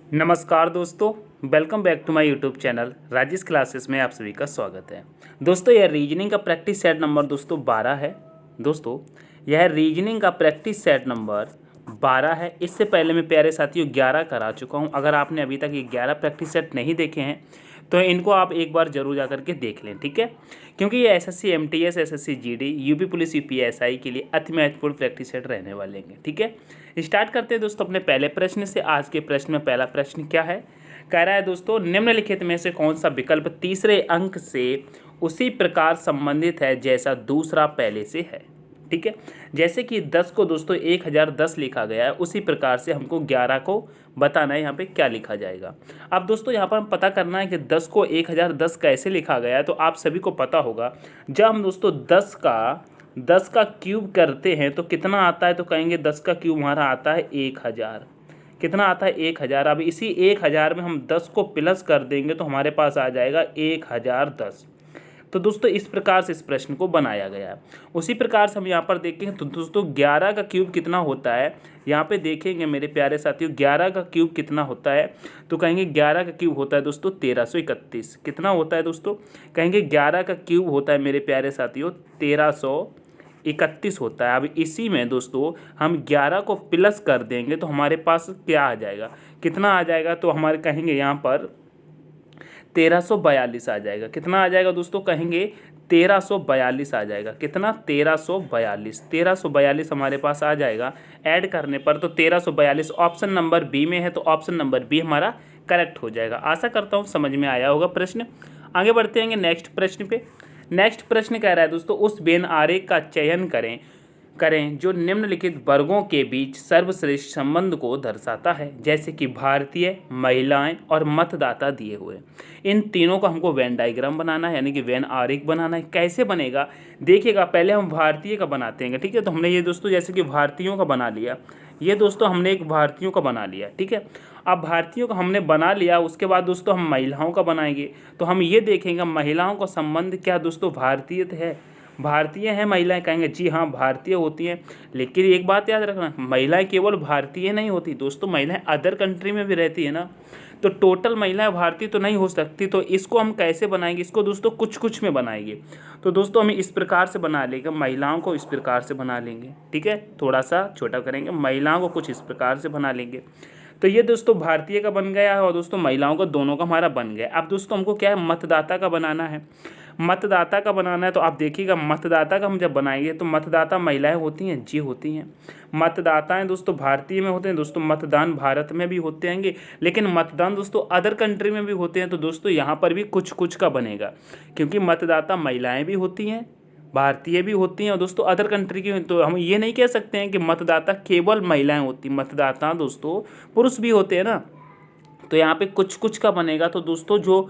नमस्कार दोस्तों, welcome back to my YouTube channel Rajesh classes में आप सभी का स्वागत है। दोस्तों यह रीजनिंग का प्रैक्टिस सेट नंबर 12 है। दोस्तों यह रीजनिंग का प्रैक्टिस सेट नंबर 12 है। इससे पहले मैं प्यारे साथियों 11 करा चुका हूं। अगर आपने अभी तक ये 11 प्रैक्टिस सेट नहीं देखे हैं तो इनको आप एक बार जरूर जा करके देख लें, ठीक है। क्योंकि ये SSC MTS, SSC GD, UP police, UPSI के लिए अति महत्वपूर्ण प्रैक्टिस सेट रहने वाले हैं, ठीक है। स्टार्ट करते हैं दोस्तों अपने पहले प्रश्न से। आज के प्रश्न में पहला प्रश्न क्या है, कह रहा है दोस्तों निम्नलिखित में से कौन सा विकल्प तीसरे अंक से उसी प्रकार संबंधित है जैसा दूसरा पहले से है, ठीक है। जैसे कि 10 को दोस्तों 1010 लिखा गया है, उसी प्रकार से हमको 11 को बताना है यहाँ पे क्या लिखा जाएगा। अब दोस्तों यहाँ पर हम पता करना है कि 10 को 1010 कैसे लिखा गया है। तो आप सभी को पता होगा, जब हम दोस्तों 10 का क्यूब करते हैं तो कितना आता है, तो कहेंगे 10 का क्यूब हमारा आता है 1000। कितना आता है 1000। अब इसी 1000 में हम 10 को प्लस कर देंगे तो हमारे पास आ जाएगा 1010। तो दोस्तों इस प्रकार से इस प्रश्न को बनाया गया है। उसी प्रकार से हम यहाँ पर देखेंगे तो दोस्तों 11 का क्यूब कितना होता है, यहाँ पे देखेंगे मेरे प्यारे साथियों 11 का क्यूब कितना होता है। तो कहेंगे 11 का क्यूब होता है दोस्तों 1331। कितना होता है दोस्तों, कहेंगे 11 का क्यूब होता है मेरे प्यारे साथियों 1331 होता है। अब इसी में दोस्तों हम 11 को प्लस कर देंगे तो हमारे पास क्या आ जाएगा, कितना आ जाएगा, तो हमारे कहेंगे यहाँ पर 1342 आ जाएगा। कितना आ जाएगा दोस्तों, कहेंगे 1342 आ जाएगा। कितना 1342 हमारे पास आ जाएगा ऐड करने पर। तो 1342 ऑप्शन नंबर बी में है, तो ऑप्शन नंबर बी हमारा करेक्ट हो जाएगा। आशा करता हूँ समझ में आया होगा प्रश्न। आगे बढ़ते हैं नेक्स्ट प्रश्न पे। नेक्स्ट प्रश्न कह रहा है दोस्तों उस वेन आरेख का चयन करें जो निम्नलिखित वर्गों के बीच सर्वश्रेष्ठ संबंध को दर्शाता है। जैसे कि भारतीय, महिलाएं और मतदाता दिए हुए। इन तीनों का हमको वेन डायग्राम बनाना है, यानी कि वेन आरेख बनाना है। कैसे बनेगा देखिएगा, पहले हम भारतीय का बनाते हैं, ठीक है। तो हमने ये दोस्तों जैसे कि भारतीयों का बना लिया, ये दोस्तों हमने एक भारतीयों का बना लिया, ठीक है। अब भारतीयों का हमने बना लिया, उसके बाद दोस्तों हम महिलाओं का बनाएंगे। तो हम ये देखेंगे महिलाओं का संबंध क्या दोस्तों भारतीय है, भारतीय हैं महिलाएं, कहेंगे जी हाँ भारतीय होती हैं। लेकिन एक बात याद रखना, महिलाएं केवल भारतीय नहीं होती दोस्तों, महिलाएं अदर कंट्री में भी रहती है ना। तो टोटल महिलाएं भारतीय तो नहीं हो सकती। तो इसको हम कैसे बनाएंगे, इसको दोस्तों कुछ कुछ में बनाएंगे। तो दोस्तों हम इस प्रकार से बना लेंगे, महिलाओं को इस प्रकार से बना लेंगे, ठीक है। थोड़ा सा छोटा करेंगे, महिलाओं को कुछ इस प्रकार से बना लेंगे। तो ये दोस्तों भारतीय का बन गया है और दोस्तों महिलाओं का दोनों का हमारा बन गया। अब दोस्तों हमको क्या है, मतदाता का बनाना है। मतदाता का बनाना है तो आप देखिएगा मतदाता का हम जब बनाएंगे तो मतदाता महिलाएं होती हैं, जी होती हैं। मतदाताएं दोस्तों भारतीय में होते हैं दोस्तों, मतदान भारत में भी होते हैंगे, लेकिन मतदान दोस्तों अदर कंट्री में भी होते हैं। तो दोस्तों यहाँ पर भी कुछ कुछ का बनेगा, क्योंकि मतदाता महिलाएं भी होती हैं, भारतीय भी होती हैं और दोस्तों अदर कंट्री की। तो हम ये नहीं कह सकते हैं कि मतदाता केवल महिलाएं होती, मतदाता दोस्तों पुरुष भी होते हैं ना। तो यहाँ पे कुछ कुछ का बनेगा। तो दोस्तों जो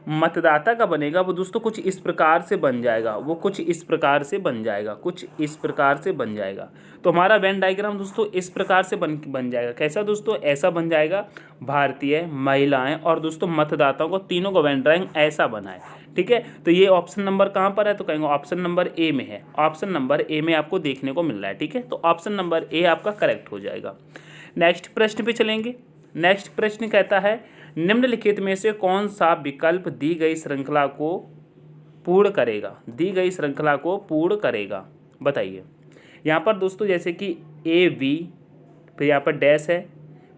मतदाता का बनेगा वो दोस्तों कुछ इस प्रकार से बन जाएगा, वो कुछ इस प्रकार से बन जाएगा, कुछ इस प्रकार से बन जाएगा। तो हमारा वेन डायग्राम दोस्तों इस प्रकार से बन जाएगा। कैसा दोस्तों, ऐसा बन जाएगा, भारतीय, महिलाएं और दोस्तों मतदाताओं को तीनों का वेन डायग्राम ऐसा बना है, ठीक है। तो ये ऑप्शन नंबर कहाँ पर है, तो कहेंगे ऑप्शन नंबर ए में है। ऑप्शन नंबर ए में आपको देखने को मिल रहा है, ठीक है। तो ऑप्शन नंबर ए आपका करेक्ट हो जाएगा। नेक्स्ट प्रश्न पे चलेंगे। नेक्स्ट प्रश्न कहता है निम्नलिखित में से कौन सा विकल्प दी गई श्रृंखला को पूर्ण करेगा, दी गई श्रृंखला को पूर्ण करेगा, बताइए। यहाँ पर दोस्तों जैसे कि ए बी, फिर यहाँ पर डैश है,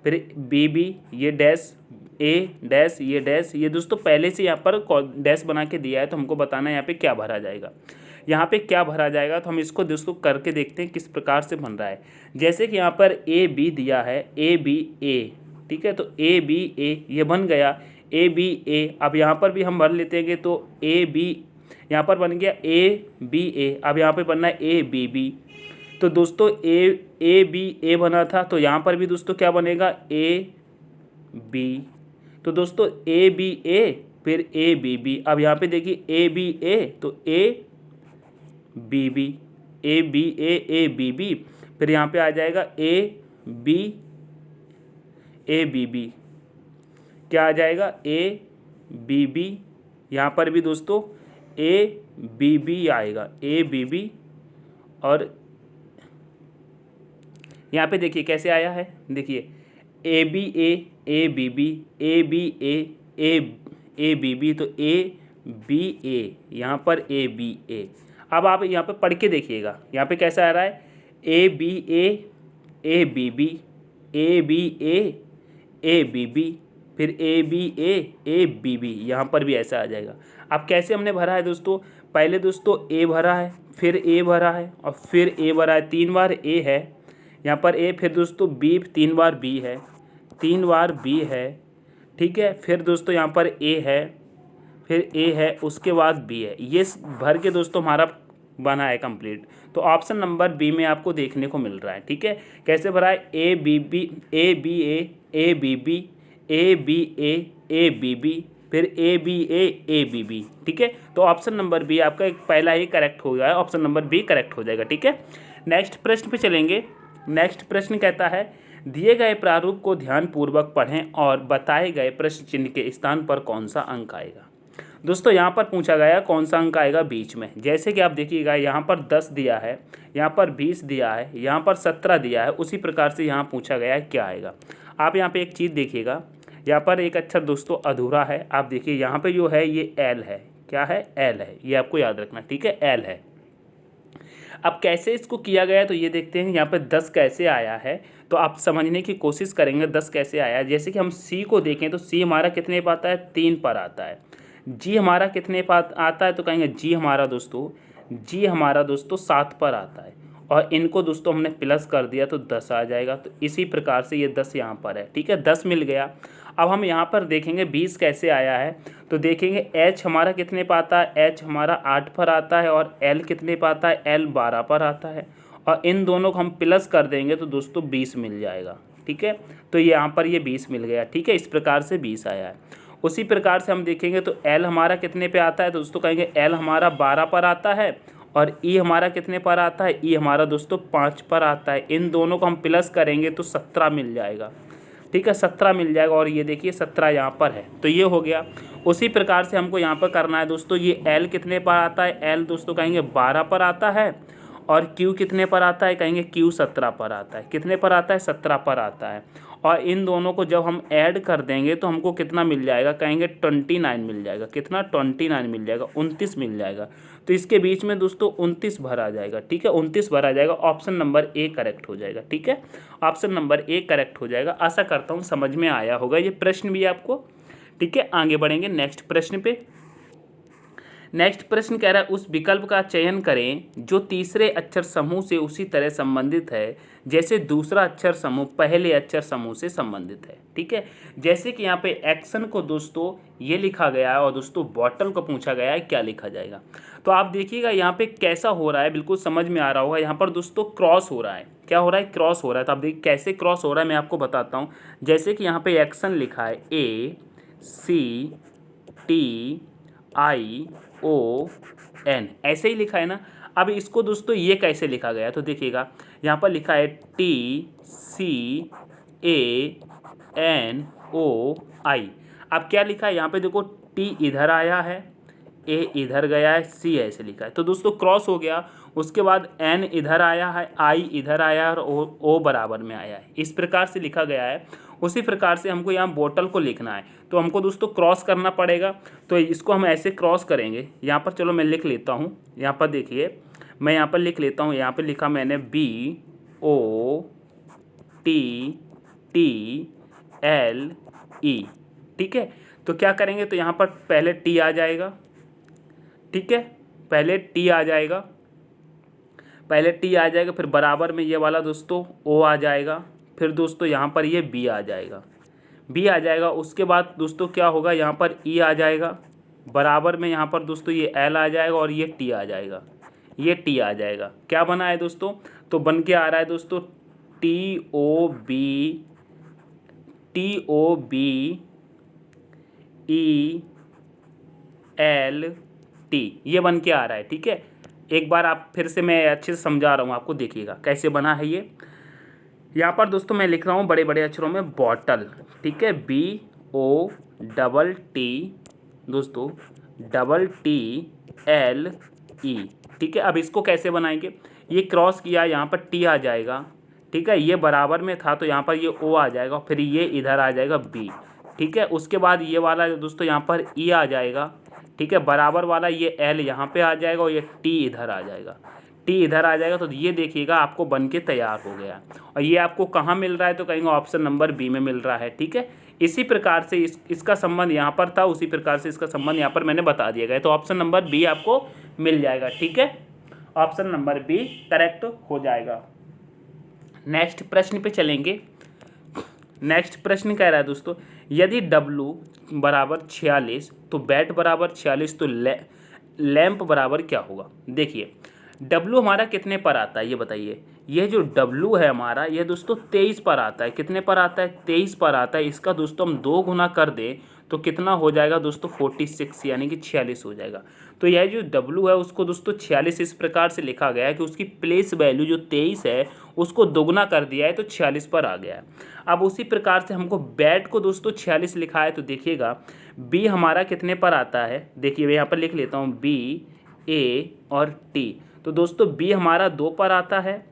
फिर बी बी, ये डैश, ए डैश, ये डैश, ये दोस्तों पहले से यहाँ पर डैश बना के दिया है। तो हमको बताना है यहाँ पे क्या भरा जाएगा, यहाँ पे क्या भरा जाएगा। तो हम इसको दोस्तों करके देखते हैं किस प्रकार से बन रहा है। जैसे कि यहाँ पर ए बी दिया है, ए बी ए, ठीक है। तो ए बी ए ये बन गया, ए बी ए। अब यहाँ पर भी हम भर लेते हैं तो ए बी, यहाँ पर बन गया ए बी ए। अब यहाँ पे बनना है ए बी बी। तो दोस्तों ए बी ए बना था, तो यहाँ पर भी दोस्तों क्या बनेगा, ए बी। तो दोस्तों ए बी ए फिर ए बी बी। अब यहाँ पे देखिए ए बी ए तो A B B, A B A B B, फिर यहाँ पे आ जाएगा ए बी बी। क्या आ जाएगा, ए बी बी। यहाँ पर भी दोस्तों ए बी बी आएगा, ए बी बी। और यहाँ पे देखिए कैसे आया है, देखिए A B A B B A B A B B, तो ए बी ए, यहाँ पर ए बी ए। अब आप यहाँ पे पढ़ के देखिएगा, यहाँ पे कैसा आ रहा है, A B A B B, A B A B B, फिर A B A B B, यहाँ पर भी ऐसा आ जाएगा। अब कैसे हमने भरा है दोस्तों, पहले दोस्तों ए भरा है, फिर ए भरा है, और फिर ए भरा है, 3 बार ए है यहाँ पर ए, फिर दोस्तों बी 3 बार बी है, 3 बार बी है, ठीक है। फिर दोस्तों यहाँ पर ए है, फिर ए है, उसके बाद बी है। ये भर के दोस्तों हमारा बना है कंप्लीट। तो ऑप्शन नंबर बी में आपको देखने को मिल रहा है, ठीक है। कैसे भरा है, A B B A B A B B A B A B B, फिर A B A B B, ठीक है। तो ऑप्शन नंबर बी आपका एक पहला ही करेक्ट हो गया है, ऑप्शन नंबर बी करेक्ट हो जाएगा, ठीक है। नेक्स्ट प्रश्न पे चलेंगे। नेक्स्ट प्रश्न कहता है, दिए गए प्रारूप को ध्यानपूर्वक पढ़ें और बताए गए प्रश्न चिन्ह के स्थान पर कौन सा अंक आएगा। दोस्तों यहाँ पर पूछा गया कौन सा अंक आएगा बीच में। जैसे कि आप देखिएगा, यहाँ पर 10 दिया है, यहाँ पर 20 दिया है, यहाँ पर 17 दिया है, उसी प्रकार से यहाँ पूछा गया है क्या आएगा। आप यहाँ पे एक चीज़ देखिएगा, यहाँ पर एक अक्षर दोस्तों अधूरा है। आप देखिए यहाँ पे जो है ये एल है, क्या है, एल है, ये आपको याद रखना, ठीक है, एल है। अब कैसे इसको किया गया तो ये देखते हैं, यहाँ पे 10 कैसे आया है, तो आप समझने की कोशिश करेंगे 10 कैसे आया। जैसे कि हम सी को देखें तो सी हमारा कितने पर आता है, 3 पर आता है। जी हमारा कितने पर आता है, तो कहेंगे जी हमारा दोस्तों 7 पर आता है, और इनको दोस्तों हमने प्लस कर दिया तो 10 आ जाएगा। तो इसी प्रकार से ये 10 यहाँ पर है, ठीक है, 10 मिल गया। अब हम यहाँ पर देखेंगे 20 कैसे आया है, तो देखेंगे एच हमारा कितने पर आता है, एच हमारा 8 पर आता है, और एल कितने पर आता है, एल 12 पर आता है, और इन दोनों को हम प्लस कर देंगे तो दोस्तों 20 मिल जाएगा, ठीक है। तो यहाँ पर ये 20 मिल गया, ठीक है, इस प्रकार से 20 आया है। उसी प्रकार से हम देखेंगे तो एल हमारा कितने पे आता है, दोस्तों कहेंगे एल हमारा 12 पर आता है, और ई हमारा कितने पर आता है, ई हमारा दोस्तों 5 पर आता है। इन दोनों को हम प्लस करेंगे तो 17 मिल जाएगा, ठीक है, 17 मिल जाएगा, और ये देखिए 17 यहाँ पर है, तो ये हो गया। उसी प्रकार से हमको यहाँ पर करना है दोस्तों, ये एल कितने पर आता है, एल दोस्तों कहेंगे 12 पर आता है, और क्यू कितने पर आता है, कहेंगे क्यू 17 पर आता है। कितने पर आता है, 17 पर आता है, और इन दोनों को जब हम ऐड कर देंगे तो हमको कितना मिल जाएगा, कहेंगे 29 मिल जाएगा। कितना, 29 मिल जाएगा, 29 मिल जाएगा। तो इसके बीच में दोस्तों 29 भरा जाएगा, ठीक है, 29 भरा जाएगा। ऑप्शन नंबर ए करेक्ट हो जाएगा, ठीक है, ऑप्शन नंबर ए करेक्ट हो जाएगा। आशा करता हूँ समझ में आया होगा ये प्रश्न भी आपको, ठीक है। आगे बढ़ेंगे नेक्स्ट प्रश्न पे। नेक्स्ट प्रश्न कह रहा है, उस विकल्प का चयन करें जो तीसरे अक्षर समूह से उसी तरह संबंधित है जैसे दूसरा अक्षर समूह पहले अक्षर समूह से संबंधित है, ठीक है। जैसे कि यहाँ पे एक्शन को दोस्तों ये लिखा गया है, और दोस्तों बॉटल को पूछा गया है क्या लिखा जाएगा। तो आप देखिएगा यहाँ पे कैसा हो रहा है, बिल्कुल समझ में आ रहा होगा। यहाँ पर दोस्तों क्रॉस हो रहा है, क्या हो रहा है, क्रॉस हो रहा है। तो आप देखिए कैसे क्रॉस हो रहा है, मैं आपको बताता हूँ। जैसे कि यहाँ पे एक्शन लिखा है ACTION, ऐसे ही लिखा है ना। अब इसको दोस्तों ये कैसे लिखा गया, तो देखिएगा यहाँ पर लिखा है TCANOI। अब क्या लिखा है यहाँ पे, देखो T इधर आया है, A इधर गया है, C ऐसे लिखा है, तो दोस्तों क्रॉस हो गया। उसके बाद N इधर आया है, I इधर आया है, और O बराबर में आया है, इस प्रकार से लिखा गया है। उसी प्रकार से हमको यहाँ बोतल को लिखना है, तो हमको दोस्तों क्रॉस करना पड़ेगा। तो इसको हम ऐसे क्रॉस करेंगे, यहाँ पर चलो मैं लिख लेता हूँ। यहाँ पर देखिए मैं यहाँ पर लिख लेता हूँ, यहाँ पर लिखा मैंने BOTTLE, ठीक है। तो क्या करेंगे, तो यहाँ पर पहले T आ जाएगा, ठीक है, पहले T आ जाएगा, फिर बराबर में ये वाला दोस्तों O आ जाएगा, फिर दोस्तों यहाँ पर ये B आ जाएगा। उसके बाद दोस्तों क्या होगा, यहाँ पर E आ जाएगा, बराबर में यहाँ पर दोस्तों ये L आ जाएगा, और ये T आ जाएगा, ये T आ जाएगा। क्या बना है दोस्तों, तो बन के आ रहा है दोस्तों TOBELT, ये बन के आ रहा है, ठीक है। एक बार आप फिर से मैं अच्छे से समझा रहा हूँ आपको, देखिएगा कैसे बना है ये। यहाँ पर दोस्तों मैं लिख रहा हूँ बड़े बड़े अक्षरों में बॉटल, ठीक है, BOTT दोस्तों TTLE, ठीक है। अब इसको कैसे बनाएंगे, ये क्रॉस किया, यहाँ पर T आ जाएगा, ठीक है, ये बराबर में था तो यहाँ पर ये ओ आ जाएगा, फिर ये इधर आ जाएगा बी, ठीक है। उसके बाद ये वाला दोस्तों यहाँ पर ई आ जाएगा, ठीक है, बराबर वाला ये एल यहाँ पे आ जाएगा और ये टी इधर आ जाएगा, टी इधर आ जाएगा। तो ये देखिएगा आपको बन के तैयार हो गया। और ये आपको कहाँ मिल रहा है तो कहेंगे ऑप्शन नंबर बी में मिल रहा है, ठीक है। इसी प्रकार से इसका संबंध यहाँ पर था, उसी प्रकार से इसका संबंध यहाँ पर मैंने बता दिया गया, तो ऑप्शन नंबर बी आपको मिल जाएगा, ठीक है। ऑप्शन नंबर बी करेक्ट हो जाएगा। नेक्स्ट प्रश्न पे चलेंगे। नेक्स्ट प्रश्न कह रहा है दोस्तों, यदि W बराबर 46 तो बैट बराबर 46 तो लैंप बराबर क्या होगा। देखिए W हमारा कितने पर आता है ये बताइए। यह जो W है हमारा ये दोस्तों 23 पर आता है। कितने पर आता है, 23 पर आता है। इसका दोस्तों हम 2 गुना कर दें तो कितना हो जाएगा दोस्तों, 46 यानी कि 46 हो जाएगा। तो यह जो W है उसको दोस्तों 46 इस प्रकार से लिखा गया है कि उसकी प्लेस वैल्यू जो 23 है उसको दोगुना कर दिया है तो 46 पर आ गया है। अब उसी प्रकार से हमको बैट को दोस्तों 46 लिखा है तो देखिएगा B हमारा कितने पर आता है। देखिए मैं यहाँ पर लिख लेता हूँ B, A और T। तो दोस्तों B हमारा 2 पर आता है,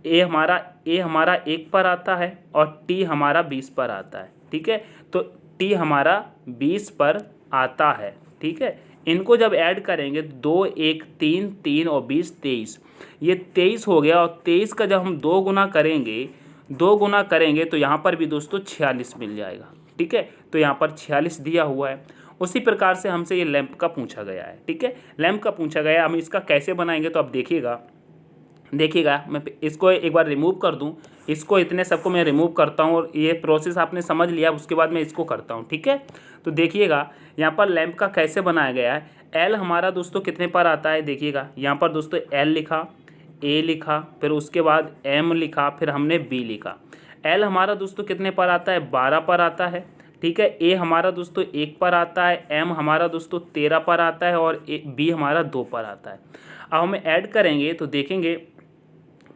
A हमारा 1 पर आता है और T हमारा 20 पर आता है, ठीक है। तो T हमारा 20 पर आता है, ठीक है। इनको जब ऐड करेंगे 2 1 3 3 और 20 23, ये 23 हो गया। और 23 का जब हम 2 गुना करेंगे तो यहाँ पर भी दोस्तों 46 मिल जाएगा, ठीक है। तो यहाँ पर 46 दिया हुआ है। उसी प्रकार से हमसे ये लैंप का पूछा गया है, ठीक है। लैंप का पूछा गया, हम इसका कैसे बनाएंगे तो अब देखिएगा मैं इसको एक बार रिमूव कर दूं। इसको इतने सबको मैं रिमूव करता हूं और ये प्रोसेस आपने समझ लिया, उसके बाद मैं इसको करता हूं, ठीक है। तो देखिएगा यहाँ पर लैंप का कैसे बनाया गया है। एल हमारा दोस्तों कितने पर आता है, देखिएगा यहाँ पर दोस्तों एल लिखा, ए लिखा, फिर उसके बाद एम लिखा, फिर हमने बी लिखा। एल हमारा दोस्तों कितने पर आता है, 12 पर आता है, ठीक है। ए हमारा दोस्तों 1 पर आता है, एम हमारा दोस्तों 13 पर आता है और बी हमारा 2 पर आता है। अब हम ऐड करेंगे तो देखेंगे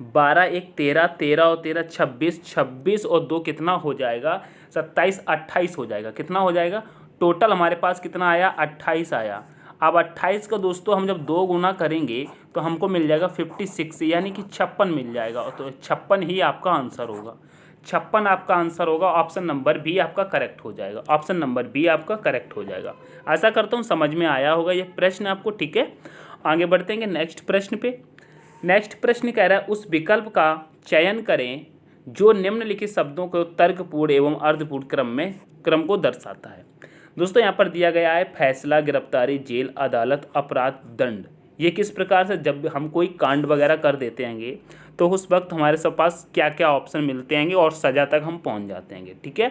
12 1 13, 13 और 13 26, 26 और 2 कितना हो जाएगा, 27 28 हो जाएगा। कितना हो जाएगा, टोटल हमारे पास कितना आया, 28 आया। अब 28 का दोस्तों हम जब 2 गुना करेंगे तो हमको मिल जाएगा 56 यानी कि 56 मिल जाएगा। तो 56 ही आपका आंसर होगा, 56 आपका आंसर होगा। ऑप्शन नंबर बी आपका करेक्ट हो जाएगा, ऑप्शन नंबर बी आपका करेक्ट हो जाएगा। आशा करता हूँ समझ में आया होगा ये प्रश्न आपको, ठीक है। आगे बढ़ते हैं नेक्स्ट प्रश्न पे। नेक्स्ट प्रश्न कह रहा है उस विकल्प का चयन करें जो निम्नलिखित शब्दों को तर्कपूर्ण एवं अर्धपूर्ण क्रम को दर्शाता है। दोस्तों यहाँ पर दिया गया है फैसला, गिरफ्तारी, जेल, अदालत, अपराध, दंड। ये किस प्रकार से जब हम कोई कांड वगैरह कर देते हैंगे तो उस वक्त हमारे सब पास क्या क्या ऑप्शन मिलते हैंगे और सज़ा तक हम पहुँच जाते हैंगे, ठीक है।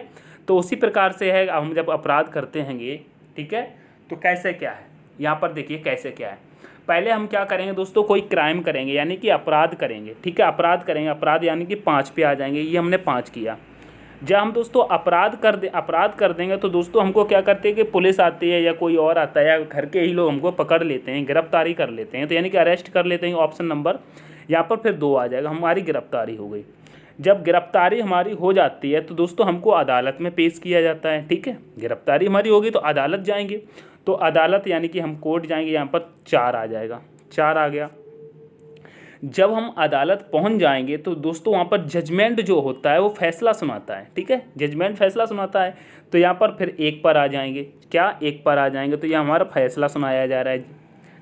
तो उसी प्रकार से है हम जब अपराध करते हैंगे, ठीक है, तो कैसे क्या है यहाँ पर देखिए कैसे क्या है। पहले हम क्या करेंगे दोस्तों, कोई क्राइम करेंगे यानी कि अपराध करेंगे, ठीक है। अपराध करेंगे, अपराध यानी कि 5 पे आ जाएंगे। ये हमने 5 किया। जब हम दोस्तों अपराध कर देंगे तो दोस्तों हमको क्या करते हैं कि पुलिस आती है या कोई और आता है या घर के ही लोग हमको पकड़ लेते हैं, गिरफ्तारी कर लेते हैं, तो यानी कि अरेस्ट कर लेते हैं। ऑप्शन नंबर यहाँ पर फिर 2 आ जाएगा, हमारी गिरफ्तारी हो गई। जब गिरफ्तारी हमारी हो जाती है तो दोस्तों हमको अदालत में पेश किया जाता है, ठीक है। गिरफ्तारी हमारी होगी तो अदालत जाएंगे, तो अदालत यानी कि हम कोर्ट जाएंगे। यहाँ पर 4 आ जाएगा, 4 आ गया। जब हम अदालत पहुंच जाएंगे तो दोस्तों वहाँ पर जजमेंट जो होता है वो फैसला सुनाता है, ठीक है। जजमेंट फैसला सुनाता है तो यहाँ पर फिर 1 पर आ जाएंगे। क्या 1 पर आ जाएंगे तो यह हमारा फैसला सुनाया जा रहा है,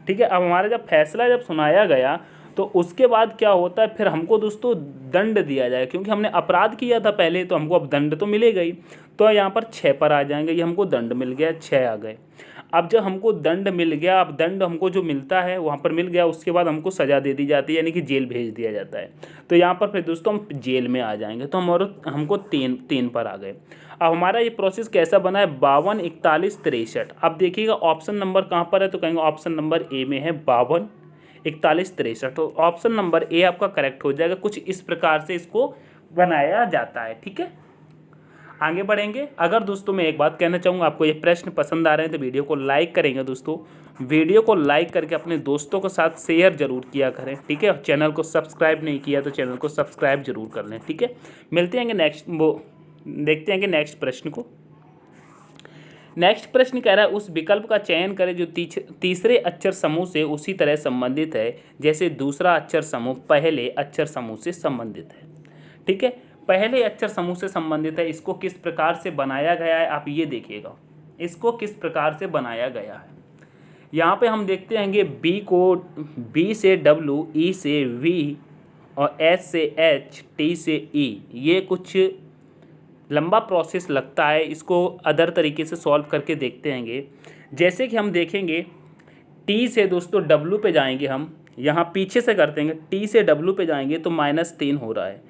ठीक है। अब हमारा जब फैसला सुनाया गया तो उसके बाद क्या होता है, फिर हमको दोस्तों दंड दिया जाएगा, क्योंकि हमने अपराध किया था पहले तो हमको अब दंड तो मिलेगा ही। तो यहाँ पर 6 पर आ जाएंगे, ये हमको दंड मिल गया, 6 आ गए। अब जब हमको दंड मिल गया, अब दंड हमको जो मिलता है वहाँ पर मिल गया, उसके बाद हमको सज़ा दे दी जाती है यानी कि जेल भेज दिया जाता है। तो यहाँ पर फिर दोस्तों हम जेल में आ जाएंगे। तो हमको 3 पर आ गए। अब हमारा ये प्रोसेस कैसा बना है, 52 41 63। अब देखिएगा ऑप्शन नंबर कहाँ पर है तो कहेंगे ऑप्शन नंबर ए में है 52 41 63। तो ऑप्शन नंबर ए आपका करेक्ट हो जाएगा। कुछ इस प्रकार से इसको बनाया जाता है, ठीक है। आगे बढ़ेंगे। अगर दोस्तों मैं एक बात कहना चाहूँगा, आपको ये प्रश्न पसंद आ रहे हैं तो वीडियो को लाइक करेंगे दोस्तों। वीडियो को लाइक करके अपने दोस्तों के साथ शेयर जरूर किया करें, ठीक है। चैनल को सब्सक्राइब नहीं किया तो चैनल को सब्सक्राइब जरूर कर लें, ठीक है। देखते हैं कि नेक्स्ट प्रश्न को। नेक्स्ट प्रश्न कह रहा है उस विकल्प का चयन करें जो तीसरे अक्षर समूह से उसी तरह संबंधित है जैसे दूसरा अक्षर समूह पहले अक्षर समूह से संबंधित है, ठीक है, पहले अक्षर समूह से संबंधित है। इसको किस प्रकार से बनाया गया है आप ये देखिएगा, इसको किस प्रकार से बनाया गया है। यहाँ पे हम देखते हैं बी को बी से डब्ल्यू, ई से वी और एच से एच, टी से ई। ये कुछ लंबा प्रोसेस लगता है, इसको अदर तरीके से सॉल्व करके देखते हैं। जैसे कि हम देखेंगे टी से दोस्तों डब्ल्यू पे जाएंगे, हम यहाँ पीछे से करते हैं, टी से डब्ल्यू पे जाएंगे तो -3 हो रहा है।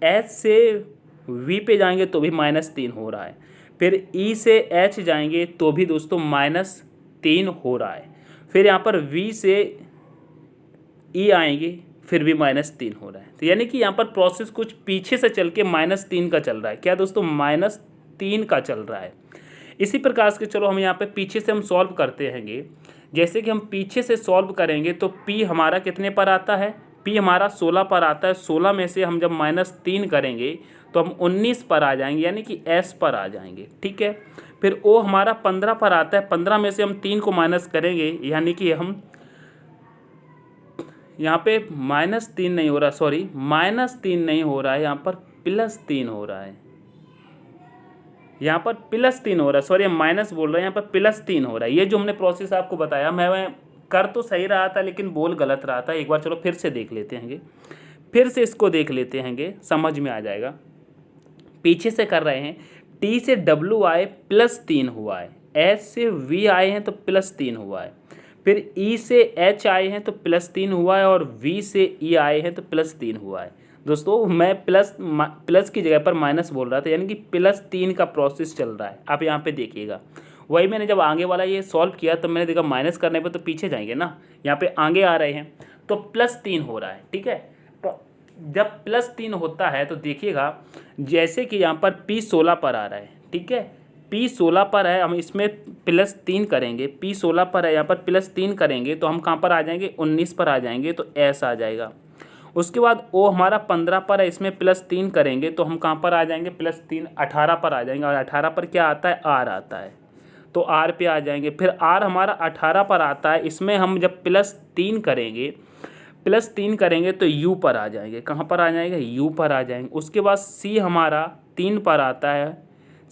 एच से वी पे जाएंगे तो भी -3 हो रहा है। फिर ई से एच जाएंगे तो भी दोस्तों -3 हो रहा है। फिर यहाँ पर वी से ई आएंगे फिर भी -3 हो रहा है। तो यानी कि यहाँ पर प्रोसेस कुछ पीछे से चल के -3 का चल रहा है। क्या दोस्तों, -3 का चल रहा है। इसी प्रकार से चलो हम यहाँ पे पीछे से हम सॉल्व करते हैंगे। जैसे कि हम पीछे से सॉल्व करेंगे तो P हमारा कितने पर आता है, P हमारा 16 पर आता है। 16 में से हम जब -3 करेंगे तो हम 19 पर आ जाएंगे, यानी कि S पर आ जाएंगे। ठीक है, फिर O हमारा 15 पर आता है। 15 में से हम 3 को माइनस करेंगे, यानी कि हम यहाँ पे -3 नहीं हो रहा, सॉरी -3 नहीं हो रहा है, यहाँ पर +3 हो रहा है। यहाँ पर +3 हो रहा है, सॉरी हम माइनस बोल रहे हैं, यहाँ पर +3 हो रहा है। ये जो हमने प्रोसेस आपको बताया, मैं कर तो सही रहा था लेकिन बोल गलत रहा था। एक बार चलो फिर से देख लेते हैं, फिर से इसको देख लेते हैं, समझ में आ जाएगा। पीछे से कर रहे हैं, टी से डब्ल्यू आए +3 हुआ है, एच से वी आए हैं तो +3 हुआ है, फिर ई से एच आए हैं तो +3 हुआ है, और वी से ई आए हैं तो +3 हुआ है। दोस्तों मैं प्लस की जगह पर माइनस बोल रहा था, यानी कि +3 का प्रोसेस चल रहा है। आप यहाँ पे देखिएगा, वही मैंने जब आगे वाला ये सॉल्व किया तो मैंने देखा माइनस करने पे तो पीछे जाएंगे ना, यहाँ पे आगे आ रहे हैं तो +3 हो रहा है। ठीक है, तो जब +3 होता है तो देखिएगा, जैसे कि यहाँ पर P 16 पर आ रहा है। ठीक है, P 16 पर है, हम इसमें +3 करेंगे। P 16 पर है, यहाँ पर +3 करेंगे तो हम कहाँ पर आ जाएंगे, 19 पर आ जाएंगे, तो S आ जाएगा। उसके बाद O हमारा 15 पर है, इसमें +3 करेंगे तो हम कहाँ पर आ जाएंगे, +3 18 पर आ जाएंगे, और 18 पर क्या आता है, R आता है, तो R पे आ जाएंगे। फिर R हमारा 18 पर आता है, इसमें हम जब +3 करेंगे तो U पर आ जाएंगे। कहाँ पर आ जाएंगे, U पर आ जाएंगे। उसके बाद C हमारा 3 पर आता है,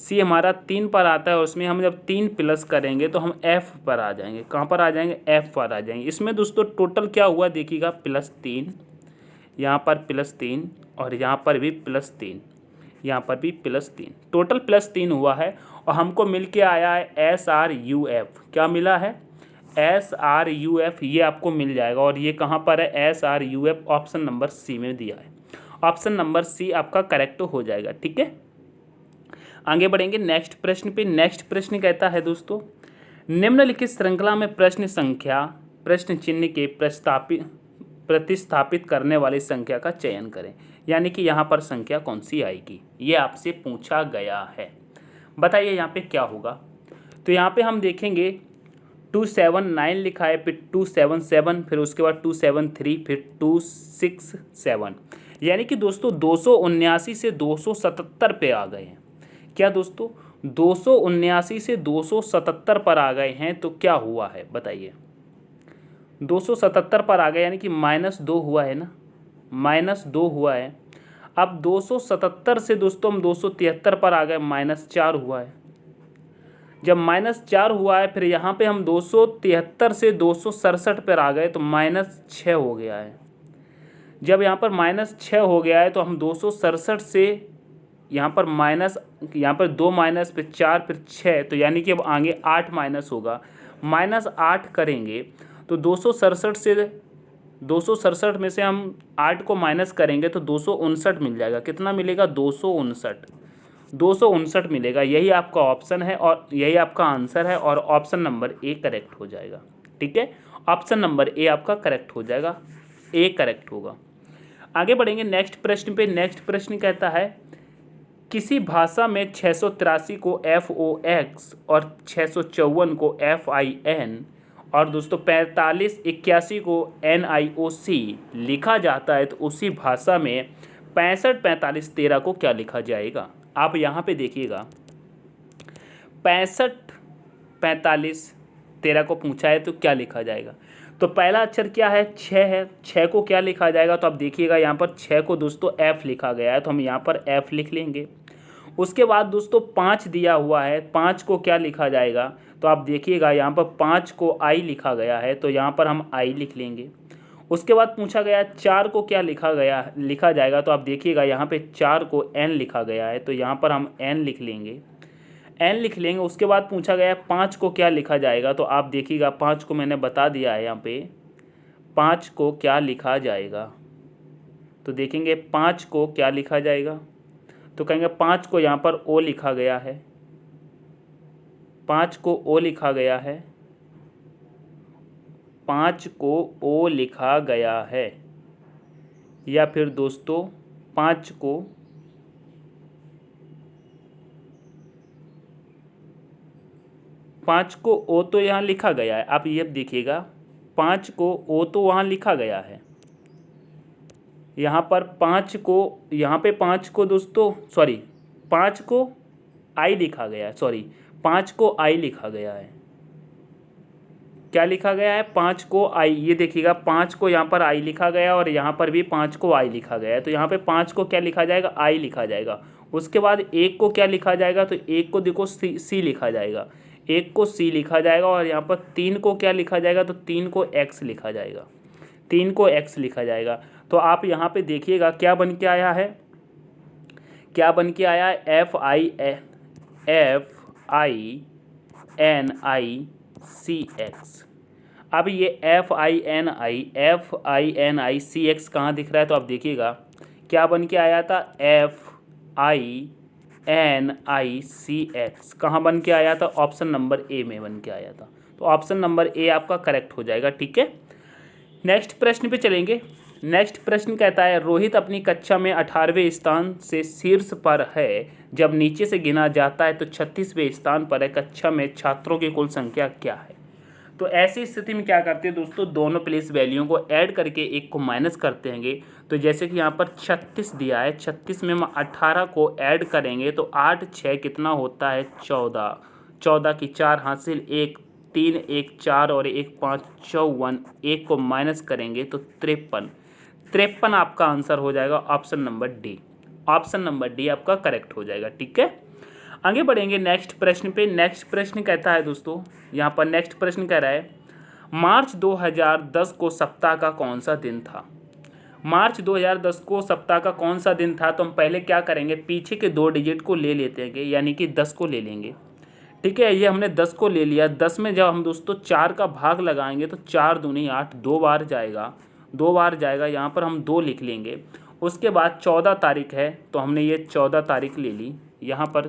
C हमारा 3 पर आता है, और उसमें हम जब 3 प्लस करेंगे तो हम F पर आ जाएंगे। कहाँ पर आ जाएंगे, F पर आ जाएंगे। इसमें दोस्तों टोटल क्या हुआ देखिएगा, +3, यहाँ पर +3, और यहाँ पर भी +3, यहाँ पर भी +3, टोटल +3 हुआ है। और हमको मिल के आया है SRUF। क्या मिला है, SRUF, ये आपको मिल जाएगा। और ये कहाँ पर है, SRUF ऑप्शन नंबर C में दिया है। ऑप्शन नंबर C आपका करेक्ट हो जाएगा। ठीक है, आगे बढ़ेंगे नेक्स्ट प्रश्न पे। नेक्स्ट प्रश्न कहता है दोस्तों, निम्नलिखित श्रृंखला में प्रश्न चिन्ह के प्रतिस्थापित करने वाली संख्या का चयन करें। यानी कि यहाँ पर संख्या कौन सी आएगी, ये आपसे पूछा गया है। बताइए यहाँ पे क्या होगा। तो यहाँ पे हम देखेंगे 279 लिखा है, फिर 277, फिर उसके बाद 273, फिर 267। यानी कि दोस्तों 279 से 277 पे आ गए हैं। क्या दोस्तों, 279 से 277 पर आ गए हैं, तो क्या हुआ है बताइए। 277 पर आ गए, यानी कि -2 हुआ है ना, -2 हुआ है। अब 277 से दोस्तों हम 273 पर आ गए, -4 हुआ है। जब -4 हुआ है, फिर यहाँ पे हम 273 से 267 पर आ गए तो -6 हो गया है। जब यहाँ पर -6 हो गया है तो हम 267 से यहाँ पर 2 माइनस, फिर 4, फिर 6, तो यानी कि अब आगे 8 माइनस होगा। -8 करेंगे तो 267 में से हम 8 को माइनस करेंगे तो 259 मिल जाएगा। कितना मिलेगा, 259 मिलेगा। यही आपका ऑप्शन है और यही आपका आंसर है, और ऑप्शन नंबर A करेक्ट हो जाएगा। ठीक है, ऑप्शन नंबर A आपका करेक्ट हो जाएगा, A करेक्ट होगा। आगे बढ़ेंगे नेक्स्ट प्रश्न पे। नेक्स्ट प्रश्न कहता है, किसी भाषा में 683 को FOX और 654 को FIN और दोस्तों 4581 को NIOC लिखा जाता है, तो उसी भाषा में 65 45 13 को क्या लिखा जाएगा। आप यहाँ पे देखिएगा, 65 45 13 को पूछा है तो क्या लिखा जाएगा। तो पहला अक्षर क्या है, 6 है। 6 को क्या लिखा जाएगा, तो आप देखिएगा यहाँ पर 6 को दोस्तों एफ लिखा गया है, तो हम यहाँ पर एफ लिख लेंगे। उसके बाद दोस्तों 5 दिया हुआ है, 5 को क्या लिखा जाएगा, तो आप देखिएगा यहाँ पर 5 को आई लिखा गया है, तो यहाँ पर हम आई लिख लेंगे। उसके बाद पूछा गया 4 को क्या लिखा जाएगा, तो आप देखिएगा यहाँ पे 4 को एन लिखा गया है, तो यहाँ पर हम एन लिख लेंगे, एन लिख लेंगे। उसके बाद पूछा गया 5 को क्या लिखा जाएगा, तो आप देखिएगा 5 को मैंने बता दिया है यहाँ पे, 5 को क्या लिखा जाएगा, तो देखेंगे 5 को क्या लिखा जाएगा, तो कहेंगे 5 को यहाँ पर ओ लिखा गया है, 5 को ओ लिखा गया है, 5 को ओ लिखा गया है। या फिर दोस्तों 5 को ओ तो यहाँ लिखा गया है, आप ये देखिएगा 5 को ओ तो वहाँ लिखा गया है, यहाँ पर 5 को, यहाँ पे 5 को दोस्तों 5 को आई लिखा गया है, 5 को आई लिखा गया है। क्या लिखा गया है, 5 को आई, ये देखिएगा 5 को यहाँ पर आई लिखा गया और यहाँ पर भी 5 को आई लिखा गया है, तो यहाँ पे 5 को क्या लिखा जाएगा, आई लिखा जाएगा। उसके बाद 1 को क्या लिखा जाएगा, तो 1 को देखो सी लिखा जाएगा, 1 को सी लिखा जाएगा। और यहाँ पर 3 को क्या लिखा जाएगा, तो 3 को एक्स लिखा जाएगा, 3 को एक्स लिखा जाएगा। तो आप यहाँ पे देखिएगा क्या बन के आया है, क्या बन के आया है, FINICX। अब ये FINICX कहाँ दिख रहा है, तो आप देखिएगा क्या बन के आया था, FINICX कहाँ बन के आया था, ऑप्शन नंबर ए में बन के आया था। तो ऑप्शन नंबर ए आपका करेक्ट हो जाएगा, ठीक है। नेक्स्ट प्रश्न पे चलेंगे। नेक्स्ट प्रश्न कहता है, रोहित अपनी कक्षा में 18वें स्थान से शीर्ष पर है, जब नीचे से गिना जाता है तो 36वें स्थान पर है, कक्षा में छात्रों की कुल संख्या क्या है। तो ऐसी स्थिति में क्या करते हैं दोस्तों, दोनों प्लेस वैल्यू को ऐड करके एक को माइनस करते हैं। तो जैसे कि यहाँ पर 36 दिया है, 36 में हम 18 को ऐड करेंगे तो 8 6 कितना होता है, 14, 14 की 4 हासिल, 1 3 1 4 और 1 5 54, 1 को माइनस करेंगे तो 53 आपका आंसर हो जाएगा, option number D. Option number D आपका करेक्ट हो जाएगा, ठीक है। आगे बढ़ेंगे नेक्स्ट प्रश्न पे। नेक्स्ट प्रश्न कहता है दोस्तों, यहाँ पर नेक्स्ट प्रश्न कह रहा है, मार्च 2010 को सप्ताह का कौन सा दिन था। मार्च 2010 को सप्ताह का कौन सा दिन था, तो हम पहले क्या करेंगे, पीछे के 2 डिजिट को ले लेते हैं, यानी कि 10 को ले लेंगे, ठीक है। ये हमने 10 को ले लिया, 10 में जब हम दोस्तों 4 का भाग लगाएंगे तो 4 दूनी 8, 2 बार जाएगा, 2 बार जाएगा, यहाँ पर हम 2 लिख लेंगे। उसके बाद 14 तारीख है, तो हमने ये 14 तारीख ले ली, यहाँ पर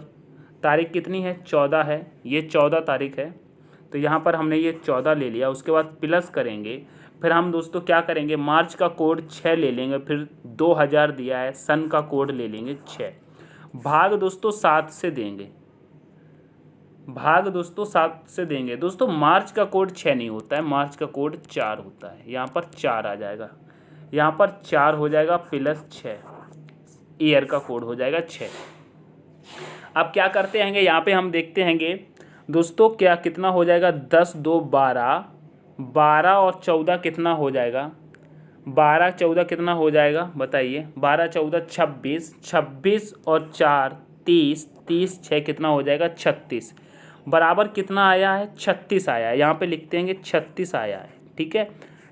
तारीख कितनी है, 14 है, ये 14 तारीख है, तो यहाँ पर हमने ये 14 ले लिया। उसके बाद प्लस करेंगे, फिर हम दोस्तों क्या करेंगे, मार्च का कोड 6 ले लेंगे, फिर 2000 दिया है, सन का कोड ले लेंगे 6, भाग दोस्तों 7 से देंगे, भाग दोस्तों 7 से देंगे। दोस्तों मार्च का कोड 6 नहीं होता है, मार्च का कोड 4 होता है, यहाँ पर 4 आ जाएगा, यहाँ पर 4 हो जाएगा प्लस 6, ईयर का कोड हो जाएगा 6। अब क्या करते हैं, यहाँ पे हम देखते हैं दोस्तों क्या कितना हो जाएगा, 10 2 12, 12 और 14 कितना हो जाएगा, 12 14 कितना हो जाएगा बताइए, 12 14 26, 26 और 4 30, 30 6 कितना हो जाएगा, 36, बराबर कितना आया है, 36 आया है। यहाँ पे लिखते हैं 36 आया है, ठीक है।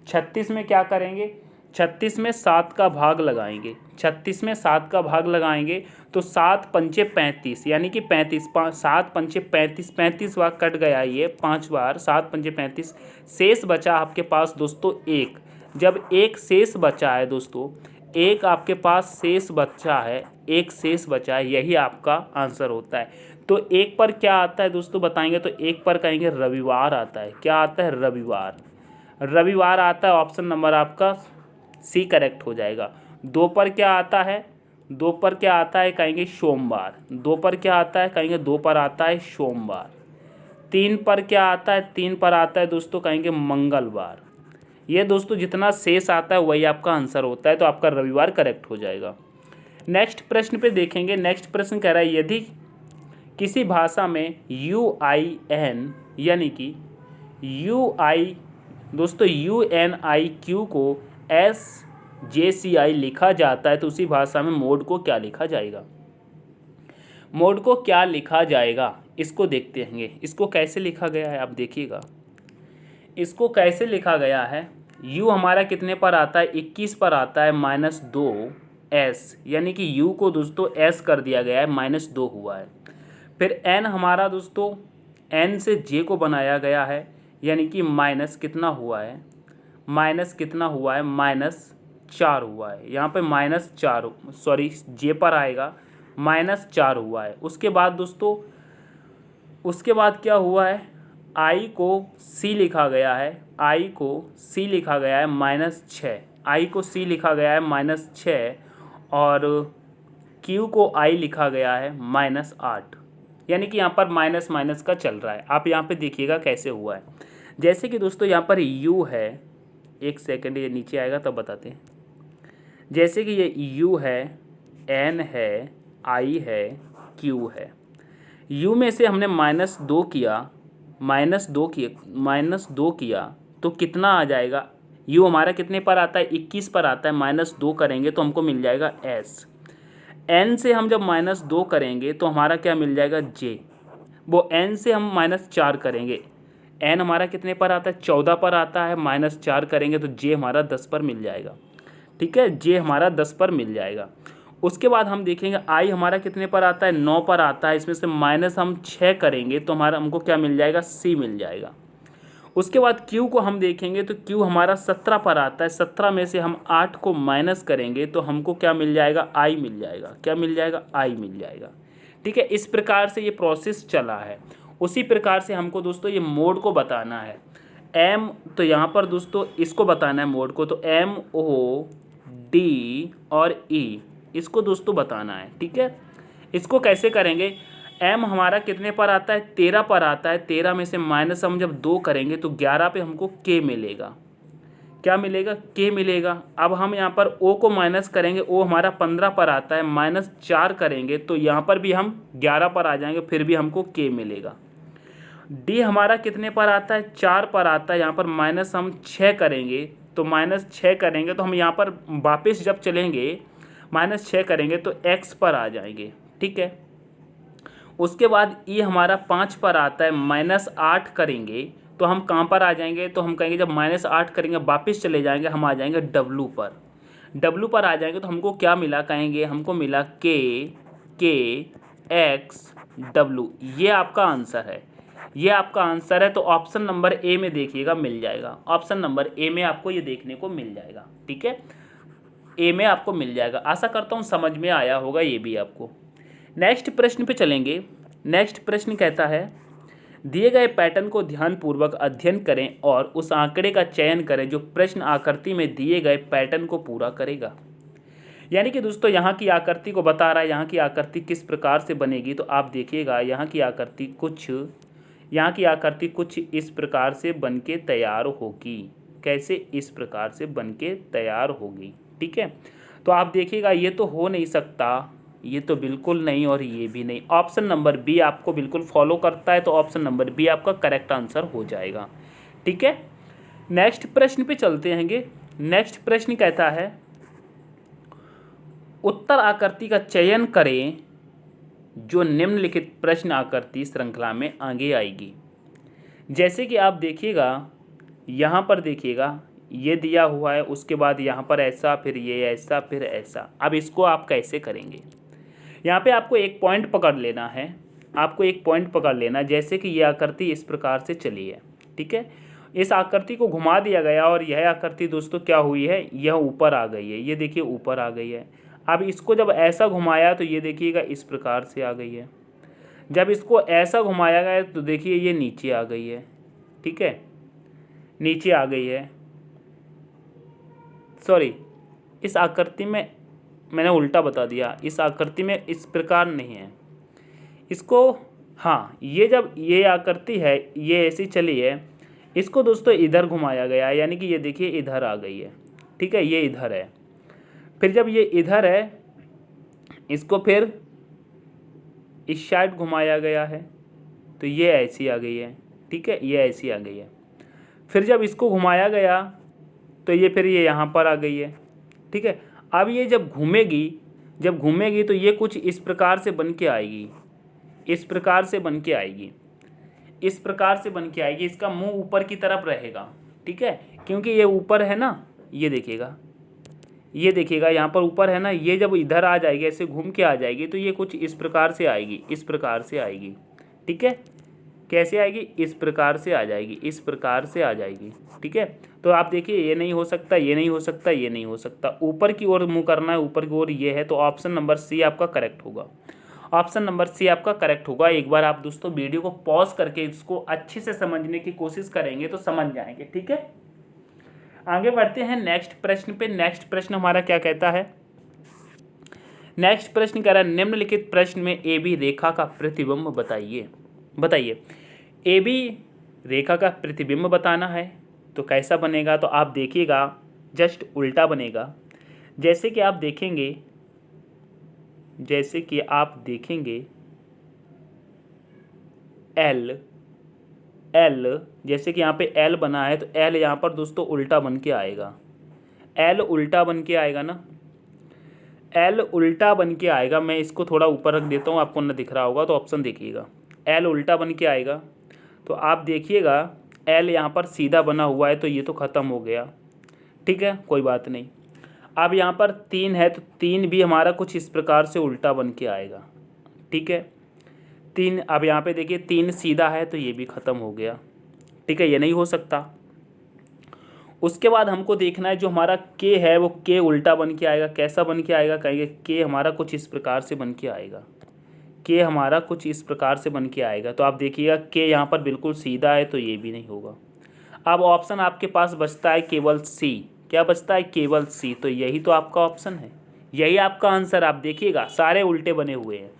36 में क्या करेंगे, 36 में 7 का भाग लगाएंगे, 36 में 7 का भाग लगाएंगे तो 7 पंचे 35, यानी कि 35, 7 पंचे 35, 35 बार कट गया ये 5 बार, 7 पंचे 35, शेष बचा आपके पास दोस्तों 1। जब एक शेष बचा है दोस्तों, एक आपके पास शेष बचा है, एक शेष बचा है, यही आपका आंसर होता है। तो एक पर क्या आता है दोस्तों बताएंगे, तो एक पर कहेंगे रविवार आता है। क्या आता है, रविवार, रविवार आता है, ऑप्शन नंबर आपका सी करेक्ट हो जाएगा। 2 पर क्या आता है, 2 पर क्या आता है, कहेंगे सोमवार। 2 पर क्या आता है, कहेंगे 2 पर आता है सोमवार। 3 पर क्या आता है, 3 पर आता है दोस्तों, कहेंगे मंगलवार। ये दोस्तों जितना शेष आता है वही आपका आंसर होता है, तो आपका रविवार करेक्ट हो जाएगा। नेक्स्ट प्रश्न पे देखेंगे। नेक्स्ट प्रश्न कह रहा है, यदि किसी भाषा में UIN यानी कि दोस्तों UNIQ को SJCI लिखा जाता है तो उसी भाषा में मोड को क्या लिखा जाएगा? मोड को क्या लिखा जाएगा इसको देखते हैं। इसको कैसे लिखा गया है आप देखिएगा। इसको कैसे लिखा गया है, U हमारा कितने पर आता है? 21 पर आता है -2s, यानी कि U को दोस्तों s कर दिया गया है, -2 हुआ है। फिर n हमारा दोस्तों n से j को बनाया गया है, यानी कि माइनस कितना हुआ है? माइनस कितना हुआ है? -4 हुआ है। यहाँ पे -4 सॉरी j पर आएगा, -4 हुआ है। उसके बाद दोस्तों उसके बाद क्या हुआ है? I को C लिखा गया है, I को C लिखा गया है -6, I को C लिखा गया है -6 और Q को I लिखा गया है -8, यानी कि यहाँ पर माइनस माइनस का चल रहा है। आप यहाँ पे देखिएगा कैसे हुआ है। जैसे कि दोस्तों यहाँ पर U है, एक सेकंड ये नीचे आएगा तब बताते हैं। जैसे कि ये U है, N है, I है, Q है। U में से हमने -2 किया, -2 किया तो कितना आ जाएगा? U हमारा कितने पर आता है? 21 पर आता है। -2 करेंगे तो हमको मिल जाएगा S। N से हम जब -2 करेंगे तो हमारा क्या मिल जाएगा? J। वो N से हम -4 करेंगे, N हमारा कितने पर आता है? 14 पर आता है। -4 करेंगे तो J हमारा 10 पर मिल जाएगा। ठीक है, J हमारा 10 पर मिल जाएगा। उसके बाद हम देखेंगे I हमारा कितने पर आता है? 9 पर आता है। इसमें से माइनस हम 6 करेंगे तो हमको क्या मिल जाएगा? C मिल जाएगा। उसके बाद Q को हम देखेंगे तो Q हमारा 17 पर आता है। 17 में से हम 8 को माइनस करेंगे तो हमको क्या मिल जाएगा? I मिल जाएगा। क्या मिल जाएगा? I मिल जाएगा। ठीक है, इस प्रकार से ये प्रोसेस चला है। उसी प्रकार से हमको दोस्तों ये मोड को बताना है। M तो यहाँ पर दोस्तों इसको बताना है मोड को, तो MOD और E इसको दोस्तों बताना है। ठीक है, इसको कैसे करेंगे? M हमारा कितने पर आता है? 13 पर आता है। 13 में से माइनस हम जब 2 करेंगे तो 11 पे हमको K मिलेगा। क्या मिलेगा? K मिलेगा। अब हम यहाँ पर O को माइनस करेंगे, O हमारा 15 पर आता है। -4 करेंगे तो यहाँ पर भी हम 11 पर आ जाएंगे, फिर भी हमको K मिलेगा। D हमारा कितने पर आता है? 4 पर आता है। यहाँ पर माइनस हम 6 करेंगे तो -6 करेंगे तो हम यहाँ पर वापस जब चलेंगे -6 करेंगे तो X पर आ जाएंगे। ठीक है, उसके बाद E हमारा 5 पर आता है। -8 करेंगे तो हम कहाँ पर आ जाएंगे? तो हम कहेंगे जब -8 करेंगे वापस चले जाएंगे, हम आ जाएंगे W पर। W पर आ जाएंगे तो हमको क्या मिला? कहेंगे हमको मिला K X W। ये आपका आंसर है, ये आपका आंसर है। तो ऑप्शन नंबर ए में देखिएगा मिल जाएगा। ऑप्शन नंबर ए में आपको ये देखने को मिल जाएगा। ठीक है, ए में आपको मिल जाएगा। आशा करता हूँ समझ में आया होगा ये भी आपको। नेक्स्ट प्रश्न पे चलेंगे। नेक्स्ट प्रश्न कहता है, दिए गए पैटर्न को ध्यानपूर्वक अध्ययन करें और उस आंकड़े का चयन करें जो प्रश्न आकृति में दिए गए पैटर्न को पूरा करेगा। यानी कि दोस्तों यहाँ की आकृति को बता रहा है, यहाँ की आकृति किस प्रकार से बनेगी। तो आप देखिएगा यहाँ की आकृति कुछ इस प्रकार से बन के तैयार होगी। कैसे? इस प्रकार से बन के तैयार होगी। ठीक है, तो आप देखिएगा ये तो हो नहीं सकता, ये तो बिल्कुल नहीं, और ये भी नहीं। ऑप्शन नंबर बी आपको बिल्कुल फॉलो करता है, तो ऑप्शन नंबर बी आपका करेक्ट आंसर हो जाएगा। ठीक है, नेक्स्ट प्रश्न पे चलते हैंगे। नेक्स्ट प्रश्न कहता है, उत्तर आकृति का चयन करें जो निम्नलिखित प्रश्न आकृति श्रृंखला में आगे आएगी। जैसे कि आप देखिएगा, यहाँ पर देखिएगा ये दिया हुआ है, उसके बाद यहाँ पर ऐसा, फिर ये ऐसा, फिर ऐसा। अब इसको आप कैसे करेंगे? यहाँ पे आपको एक पॉइंट पकड़ लेना है, आपको एक पॉइंट पकड़ लेना। जैसे कि ये आकृति इस प्रकार से चली है। ठीक है, इस आकृति को घुमा दिया गया और यह आकृति दोस्तों क्या हुई है? यह ऊपर आ गई है। ये देखिए ऊपर आ गई है। अब इसको जब ऐसा घुमाया तो ये देखिएगा इस प्रकार से आ गई है। जब इसको ऐसा घुमाया गया तो देखिए ये नीचे आ गई है। ठीक है, नीचे आ गई है। सॉरी, इस आकृति में मैंने उल्टा बता दिया। इस आकृति में इस प्रकार नहीं है इसको। हाँ, ये जब ये आकृति है ये ऐसी चली है, इसको दोस्तों इधर घुमाया गया है, यानी कि ये देखिए इधर आ गई है। ठीक है, ये इधर है। फिर जब ये इधर है, इसको फिर इस साइड घुमाया गया है तो ये ऐसी आ गई है। ठीक है, ये ऐसी आ गई है। फिर जब इसको घुमाया गया तो ये फिर ये यहाँ पर आ गई है, ठीक है। अब ये जब घूमेगी तो ये कुछ इस प्रकार से बन के आएगी, इस प्रकार से बन के आएगी, इस प्रकार से बन के आएगी। इसका मुंह ऊपर की तरफ रहेगा, ठीक है, क्योंकि ये ऊपर है ना, ये देखिएगा, ये देखिएगा यहाँ पर ऊपर है ना, ये जब इधर आ जाएगी, ऐसे घूम के आ जाएगी तो ये कुछ इस प्रकार से आएगी, इस प्रकार से आएगी, ठीक है। कैसे आएगी? इस प्रकार से आ जाएगी, इस प्रकार से आ जाएगी, ठीक है। तो आप देखिए ये नहीं हो सकता, ये नहीं हो सकता, ये नहीं हो सकता, ऊपर की ओर मुँह करना है, ऊपर की ओर ये है, तो ऑप्शन नंबर सी आपका करेक्ट होगा। ऑप्शन नंबर सी आपका करेक्ट होगा। एक बार आप दोस्तों वीडियो को पॉज करके इसको अच्छे से समझने की कोशिश करेंगे तो समझ जाएंगे, ठीक है। आगे बढ़ते हैं नेक्स्ट प्रश्न पे। नेक्स्ट प्रश्न हमारा क्या कहता है? नेक्स्ट प्रश्न कह रहा है निम्नलिखित प्रश्न में ए बी रेखा का प्रतिबिंब बताइए। बताइए, ए बी रेखा का प्रतिबिंब बताना है तो कैसा बनेगा? तो आप देखिएगा जस्ट उल्टा बनेगा। जैसे कि आप देखेंगे, एल जैसे कि यहाँ पे एल बना है तो एल यहाँ पर दोस्तों उल्टा बन के आएगा, एल उल्टा बन के आएगा ना, एल उल्टा बन के आएगा। मैं इसको थोड़ा ऊपर रख देता हूँ, आपको ना दिख रहा होगा तो ऑप्शन देखिएगा, एल उल्टा बन के आएगा। तो आप देखिएगा एल यहाँ पर सीधा बना हुआ है तो ये तो ख़त्म हो गया, ठीक है, कोई बात नहीं। अब यहाँ पर 3 है तो 3 भी हमारा कुछ इस प्रकार से उल्टा बन के आएगा, ठीक है। 3 अब यहाँ पे देखिए 3 सीधा है तो ये भी ख़त्म हो गया, ठीक है, ये नहीं हो सकता। उसके बाद हमको देखना है जो हमारा के है वो के उल्टा बन के आएगा। कैसा बन के आएगा? कहेंगे के हमारा कुछ इस प्रकार से बन के आएगा, के हमारा कुछ इस प्रकार से बन के आएगा। तो आप देखिएगा के यहाँ पर बिल्कुल सीधा है तो ये भी नहीं होगा। अब ऑप्शन आपके पास बचता है केवल सी। क्या बचता है? केवल सी। तो यही तो आपका ऑप्शन है, यही आपका आंसर। आप देखिएगा सारे उल्टे बने हुए हैं।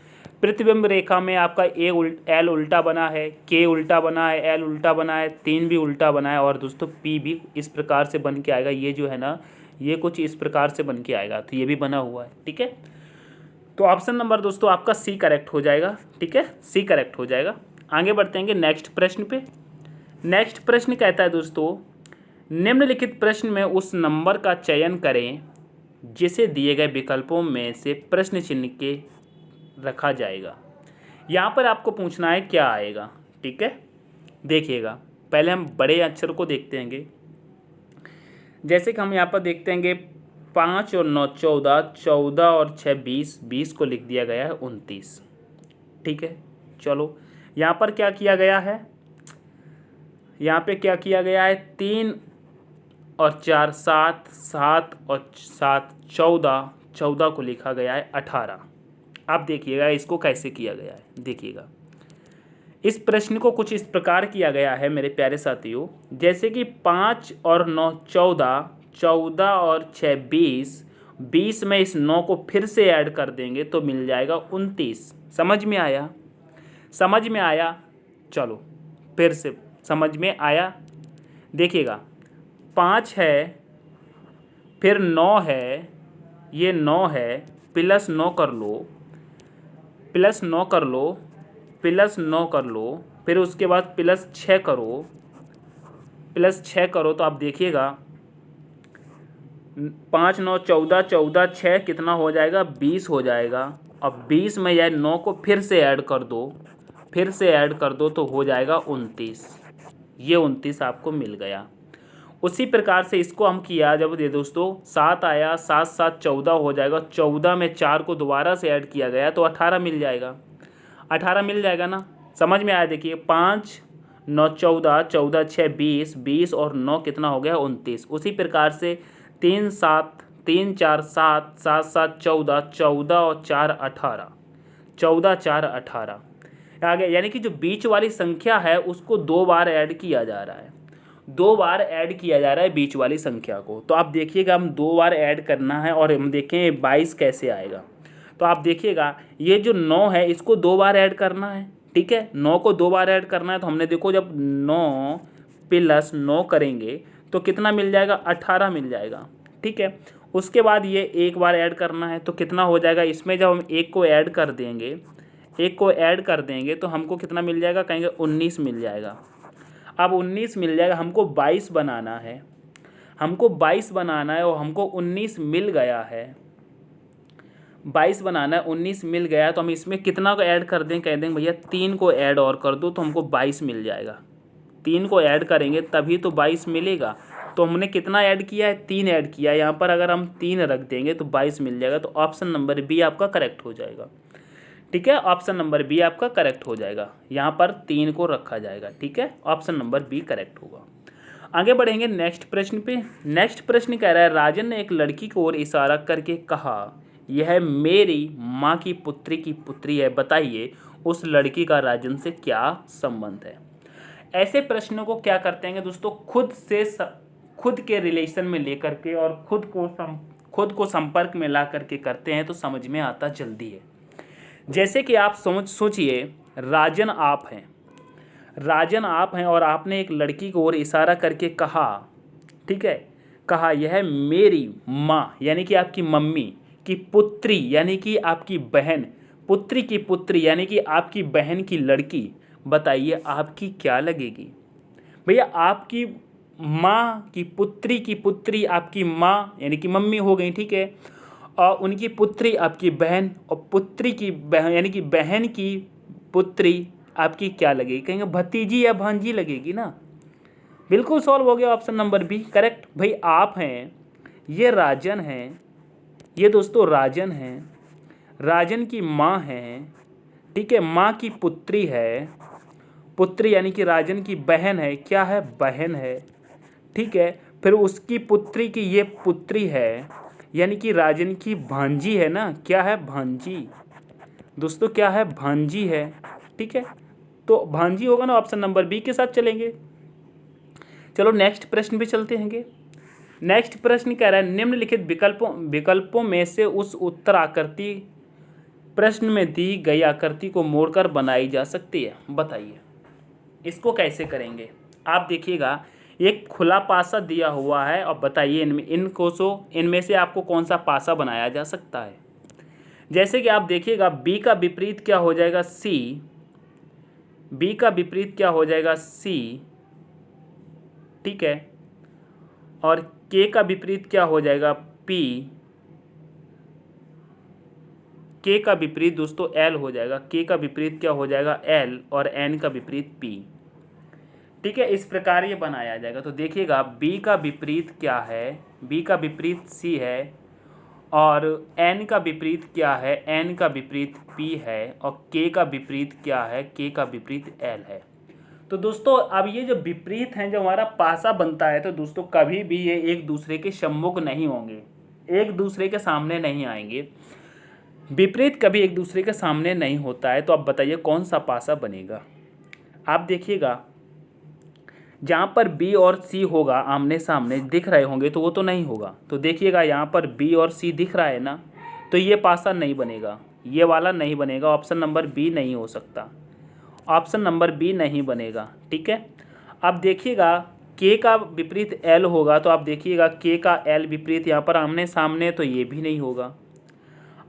प्रतिबिंब रेखा में आपका एल उल्टा बना है, के उल्टा बना है, एल उल्टा बना है, 3 भी उल्टा बना है और दोस्तों पी भी इस प्रकार से बन के आएगा। ये जो है ना, ये कुछ इस प्रकार से बन के आएगा, तो ये भी बना हुआ है, ठीक है। तो ऑप्शन नंबर दोस्तों आपका सी करेक्ट हो जाएगा, ठीक है, सी करेक्ट हो जाएगा। आगे बढ़ते हैं नेक्स्ट प्रश्न पे। नेक्स्ट प्रश्न कहता है दोस्तों निम्नलिखित प्रश्न में उस नंबर का चयन करें जिसे दिए गए विकल्पों में से प्रश्न चिन्ह के रखा जाएगा। यहाँ पर आपको पूछना है क्या आएगा, ठीक है। देखिएगा पहले हम बड़े अक्षर को देखते हैं। जैसे कि हम यहाँ पर देखते हैं 5 और 9 14, 14 और 6 20, 20 को लिख दिया गया है 29, ठीक है। चलो यहाँ पर क्या किया गया है? यहाँ पे क्या किया गया है? 3 और 4 7, 7 और 7 14, 14 को लिखा गया है 18। आप देखिएगा इसको कैसे किया गया है। देखिएगा इस प्रश्न को कुछ इस प्रकार किया गया है मेरे प्यारे साथियों, जैसे कि 5 और 9 14, 14 और 6 20, 20 में इस 9 को फिर से ऐड कर देंगे तो मिल जाएगा 29। समझ में आया? समझ में आया? चलो फिर से समझ में आया। देखिएगा 5 है, फिर 9 है, ये 9 है, प्लस 9 कर लो, प्लस 9 कर लो, प्लस 9 कर लो, फिर उसके बाद प्लस 6 करो, प्लस 6 करो। तो आप देखिएगा 5 9 14, 14 6 कितना हो जाएगा? 20 हो जाएगा। अब 20 में यह 9 को फिर से ऐड कर दो, फिर से ऐड कर दो तो हो जाएगा 29। ये 29 आपको मिल गया। उसी प्रकार से इसको हम किया जब दे दोस्तों 7 आया, 7 7 14 हो जाएगा। 14 में 4 को दोबारा से ऐड किया गया तो 18 मिल जाएगा, 18 मिल जाएगा ना। समझ में आया? देखिए 5 9 14, 14 6 20, 20 और 9 कितना हो गया? 29। उसी प्रकार से 3 7, 3 4 7, 7 7 14, 14 और 4 18, 14 4 18 आ गया। यानी कि जो बीच वाली संख्या है उसको 2 बार ऐड किया जा रहा है, 2 बार ऐड किया जा रहा है बीच वाली संख्या को। तो आप देखिएगा हम 2 बार ऐड करना है और हम देखें 22 कैसे आएगा। तो आप देखिएगा ये जो 9 है इसको 2 बार ऐड करना है, ठीक है। 9 को 2 बार ऐड करना है तो हमने देखो जब 9 प्लस 9 करेंगे तो कितना मिल जाएगा? 18 मिल जाएगा, ठीक है। उसके बाद ये 1 बार ऐड करना है तो कितना हो जाएगा? इसमें जब हम 1 को ऐड कर देंगे, 1 को ऐड कर देंगे तो हमको कितना मिल जाएगा? कहेंगे 19 मिल जाएगा। अब 19 मिल जाएगा, हमको 22 बनाना है, हमको 22 बनाना है और हमको 19 मिल गया है, 22 बनाना है, 19 मिल गया है, तो हम इसमें कितना को ऐड कर दें, कह देंगे भैया 3 को ऐड और कर दो तो हमको 22 मिल जाएगा। 3 को ऐड करेंगे तभी तो 22 मिलेगा। तो हमने कितना ऐड किया है, 3 ऐड किया है। यहाँ पर अगर हम 3 रख देंगे तो 22 मिल जाएगा। तो ऑप्शन नंबर बी आपका करेक्ट हो जाएगा। ठीक है, ऑप्शन नंबर बी आपका करेक्ट हो जाएगा। यहाँ पर 3 को रखा जाएगा। ठीक है, ऑप्शन नंबर बी करेक्ट होगा। आगे बढ़ेंगे नेक्स्ट प्रश्न पे। नेक्स्ट प्रश्न कह रहा है, राजन ने एक लड़की को ओर इशारा करके कहा, यह मेरी माँ की पुत्री है, बताइए उस लड़की का राजन से क्या संबंध है। ऐसे प्रश्नों को क्या करते हैं दोस्तों, खुद के रिलेशन में लेकर के और खुद को संपर्क में ला करके करते हैं तो समझ में आता जल्दी है। जैसे कि आप सोचिए, राजन आप हैं और आपने एक लड़की को और इशारा करके कहा, ठीक है, कहा यह मेरी माँ यानी कि आपकी मम्मी की पुत्री यानी कि आपकी बहन, पुत्री की पुत्री यानी कि आपकी बहन की लड़की, बताइए आपकी क्या लगेगी। भैया आपकी माँ की पुत्री आपकी माँ यानी कि मम्मी हो गई, ठीक है, और उनकी पुत्री आपकी बहन, और पुत्री की बहन यानी कि बहन की पुत्री आपकी क्या लगेगी, कहेंगे भतीजी या भांजी लगेगी ना। बिल्कुल सॉल्व हो गया, ऑप्शन नंबर बी करेक्ट। भाई आप हैं, ये राजन हैं, ये दोस्तों राजन हैं, राजन की माँ है, ठीक है, माँ की पुत्री है, पुत्री यानी कि राजन की बहन है, क्या है, बहन है, ठीक है, फिर उसकी पुत्री की ये पुत्री है यानी कि राजन की भांजी है ना, क्या है, भांजी दोस्तों, क्या है, भांजी है, ठीक है, तो भांजी होगा ना, ऑप्शन नंबर बी के साथ चलेंगे। चलो नेक्स्ट प्रश्न पे चलते हैं। नेक्स्ट प्रश्न कह रहा है, निम्नलिखित विकल्पों में से उस उत्तर आकृति प्रश्न में दी गई आकृति को मोड़कर बनाई जा सकती है, बताइए इसको कैसे करेंगे। आप देखिएगा, एक खुला पासा दिया हुआ है और बताइए इनमें से आपको कौन सा पासा बनाया जा सकता है। जैसे कि आप देखिएगा, बी का विपरीत क्या हो जाएगा, सी, बी का विपरीत क्या हो जाएगा, सी, ठीक है, और के का विपरीत क्या हो जाएगा, पी, के का विपरीत दोस्तों एल हो जाएगा, के का विपरीत क्या हो जाएगा, एल, और एन का विपरीत पी, ठीक है, इस प्रकार ये बनाया जाएगा। तो देखिएगा, बी का विपरीत क्या है, बी का विपरीत सी है, और एन का विपरीत क्या है, एन का विपरीत पी है, और के का विपरीत क्या है, के का विपरीत एल है। तो दोस्तों अब ये जो विपरीत हैं, जो हमारा पासा बनता है, तो दोस्तों कभी भी ये एक दूसरे के सम्मुख नहीं होंगे, एक दूसरे के सामने नहीं आएंगे। विपरीत कभी एक दूसरे के सामने नहीं होता है। तो अब बताइए कौन सा पासा बनेगा। आप देखिएगा, जहाँ पर बी और सी होगा आमने सामने दिख रहे होंगे तो वो तो नहीं होगा। तो देखिएगा, यहाँ पर बी और सी दिख रहा है ना, तो ये पासा नहीं बनेगा, ये वाला नहीं बनेगा, ऑप्शन नंबर बी नहीं हो सकता, ऑप्शन नंबर बी नहीं बनेगा, ठीक है। अब देखिएगा, के का विपरीत एल होगा, तो आप देखिएगा के का एल विपरीत यहाँ पर आमने सामने, तो ये भी नहीं होगा।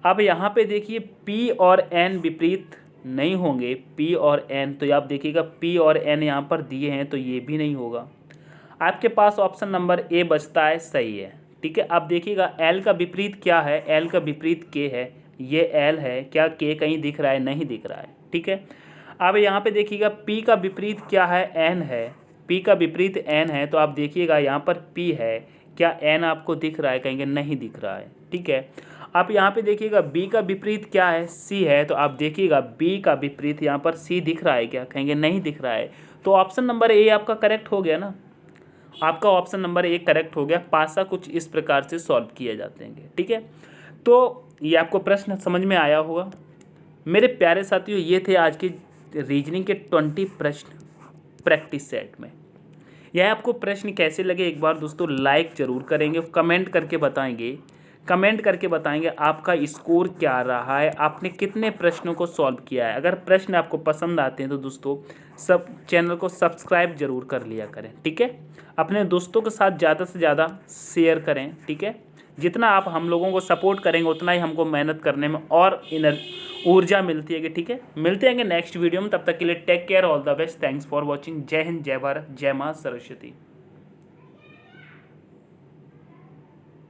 अब यहाँ पे देखिए, पी और एन विपरीत नहीं होंगे, पी और एन, तो आप देखिएगा पी और एन यहाँ पर दिए हैं, तो ये भी नहीं होगा। आपके पास ऑप्शन नंबर ए बचता है, सही है, ठीक है। अब देखिएगा, एल का विपरीत क्या है, एल का विपरीत के है, ये एल है, क्या के कहीं दिख रहा है, नहीं दिख रहा है, ठीक है। अब यहाँ पे देखिएगा, पी का विपरीत क्या है, एन है, पी का विपरीत एन है, तो आप देखिएगा यहाँ पर पी है, क्या एन आपको दिख रहा है, कहेंगे नहीं दिख रहा है, ठीक है। आप यहाँ पे देखिएगा, बी का विपरीत क्या है, सी है, तो आप देखिएगा बी का विपरीत यहाँ पर सी दिख रहा है क्या, कहेंगे नहीं दिख रहा है। तो ऑप्शन नंबर ए आपका करेक्ट हो गया ना, आपका ऑप्शन नंबर ए करेक्ट हो गया। पासा कुछ इस प्रकार से सॉल्व किए जाते हैं, ठीक है। तो ये आपको प्रश्न समझ में आया होगा। मेरे प्यारे साथियों, ये थे आज की रीजनिंग के 20 प्रश्न प्रैक्टिस सेट में। यह आपको प्रश्न कैसे लगे एक बार दोस्तों लाइक ज़रूर करेंगे, कमेंट करके बताएंगे आपका स्कोर क्या रहा है, आपने कितने प्रश्नों को सॉल्व किया है। अगर प्रश्न आपको पसंद आते हैं तो दोस्तों सब चैनल को सब्सक्राइब जरूर कर लिया करें, ठीक है। अपने दोस्तों के साथ ज़्यादा से ज़्यादा शेयर करें, ठीक है। जितना आप हम लोगों को सपोर्ट करेंगे उतना ही हमको मेहनत करने में और ऊर्जा मिलती है कि ठीक है। मिलते हैं नेक्स्ट वीडियो में, तब तक के लिए take care, all the best, thanks for watching. Jai Hind, जय भारत, जय माँ सरस्वती।